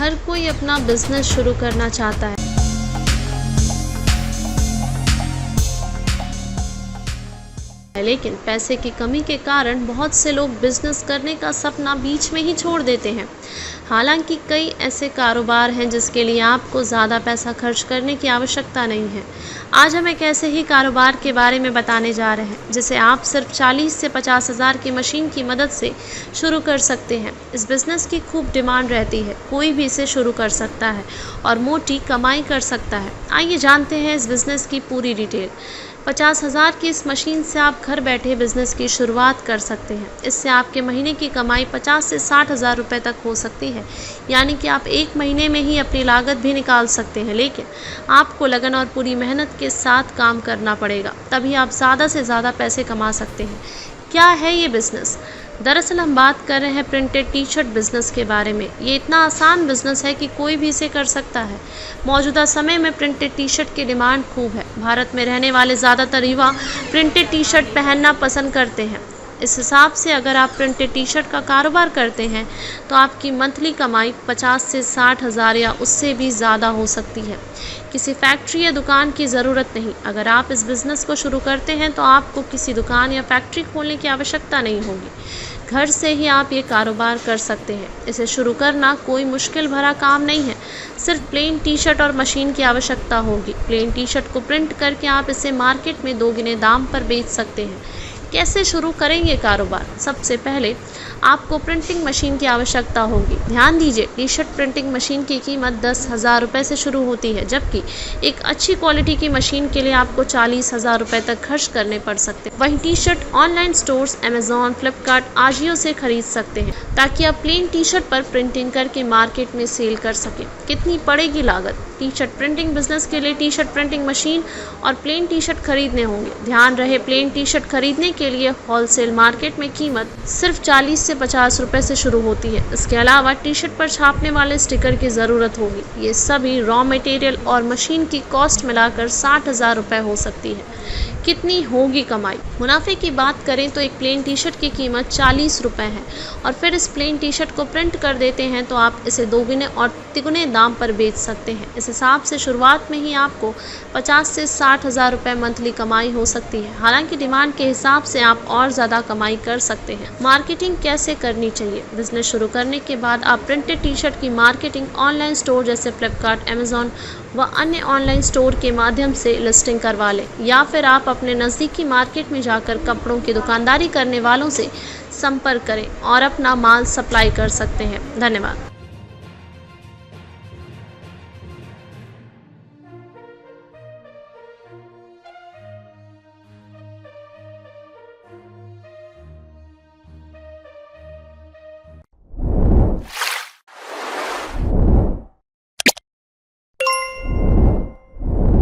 हर कोई अपना बिजनेस शुरू करना चाहता है, लेकिन पैसे की कमी के कारण बहुत से लोग बिजनेस करने का सपना बीच में ही छोड़ देते हैं। हालांकि कई ऐसे कारोबार हैं जिसके लिए आपको ज़्यादा पैसा खर्च करने की आवश्यकता नहीं है। आज हम एक ऐसे ही कारोबार के बारे में बताने जा रहे हैं जिसे आप सिर्फ 40 से 50 हज़ार की मशीन की मदद से शुरू कर सकते हैं। इस बिज़नेस की खूब डिमांड रहती है, कोई भी इसे शुरू कर सकता है और मोटी कमाई कर सकता है। आइए जानते हैं इस बिज़नेस की पूरी डिटेल। 50 हज़ार की इस मशीन से आप घर बैठे बिजनेस की शुरुआत कर सकते हैं। इससे आपके महीने की कमाई 50 से 60 हज़ार रुपये तक हो सकती है, यानी कि आप एक महीने में ही अपनी लागत भी निकाल सकते हैं। लेकिन आपको लगन और पूरी मेहनत के साथ काम करना पड़ेगा, तभी आप ज़्यादा से ज़्यादा पैसे कमा सकते हैं। क्या है ये बिज़नेस? दरअसल हम बात कर रहे हैं प्रिंटेड टी शर्ट बिज़नेस के बारे में। ये इतना आसान बिज़नेस है कि कोई भी इसे कर सकता है। मौजूदा समय में प्रिंटेड टी शर्ट की डिमांड खूब है। भारत में रहने वाले ज़्यादातर युवा प्रिंटेड टी शर्ट पहनना पसंद करते हैं। इस हिसाब से अगर आप प्रिंटेड टी शर्ट का कारोबार करते हैं तो आपकी मंथली कमाई 50 से 60 हज़ार या उससे भी ज़्यादा हो सकती है। किसी फैक्ट्री या दुकान की ज़रूरत नहीं। अगर आप इस बिज़नेस को शुरू करते हैं तो आपको किसी दुकान या फैक्ट्री खोलने की आवश्यकता नहीं होगी। घर से ही आप ये कारोबार कर सकते हैं। इसे शुरू करना कोई मुश्किल भरा काम नहीं है। सिर्फ प्लेन टी शर्ट और मशीन की आवश्यकता होगी। प्लेन टी शर्ट को प्रिंट करके आप इसे मार्केट में दोगुने दाम पर बेच सकते हैं। कैसे शुरू करेंगे कारोबार? सबसे पहले आपको प्रिंटिंग मशीन की आवश्यकता होगी। ध्यान दीजिए, टी शर्ट प्रिंटिंग मशीन की कीमत 10 हज़ार रुपये से शुरू होती है, जबकि एक अच्छी क्वालिटी की मशीन के लिए आपको 40 हज़ार रुपये तक खर्च करने पड़ सकते हैं। वहीं T shirt online stores Amazon, Flipkart, Ajio से खरीद सकते हैं ताकि आप प्लेन टी शर्ट पर प्रिंटिंग करके मार्केट में सेल कर सकें। कितनी पड़ेगी लागत? टी शर्ट प्रिंटिंग बिजनेस के लिए टी शर्ट प्रिंटिंग मशीन और प्लेन टी शर्ट खरीदने होंगे। ध्यान रहे, प्लेन टी शर्ट खरीदने के लिए होलसेल मार्केट में कीमत सिर्फ 40 से 50 रुपये से शुरू होती है। इसके अलावा टी शर्ट पर छापने वाले स्टिकर की ज़रूरत होगी। ये सभी रॉ मटेरियल और मशीन की कॉस्ट मिलाकर 60 हज़ार रुपये हो सकती है। कितनी होगी कमाई? मुनाफे की बात करें तो एक प्लेन टी शर्ट की कीमत 40 रुपये है और फिर इस प्लेन टी शर्ट को प्रिंट कर देते हैं तो आप इसे दोगुने और तिगुने दाम पर बेच सकते हैं। इस हिसाब से शुरुआत में ही आपको 50 से 60 हज़ार रुपये मंथली कमाई हो सकती है। हालांकि डिमांड के हिसाब से आप और ज़्यादा कमाई कर सकते हैं। मार्केटिंग कैसे करनी चाहिए? बिजनेस शुरू करने के बाद आप प्रिंटेड टी शर्ट की मार्केटिंग ऑनलाइन स्टोर जैसे फ्लिपकार्ट, अमेजॉन व अन्य ऑनलाइन स्टोर के माध्यम से लिस्टिंग करवा लें, या फिर आप अपने नज़दीकी मार्केट में जाकर कपड़ों की दुकानदारी करने वालों से संपर्क करें और अपना माल सप्लाई कर सकते हैं। धन्यवाद।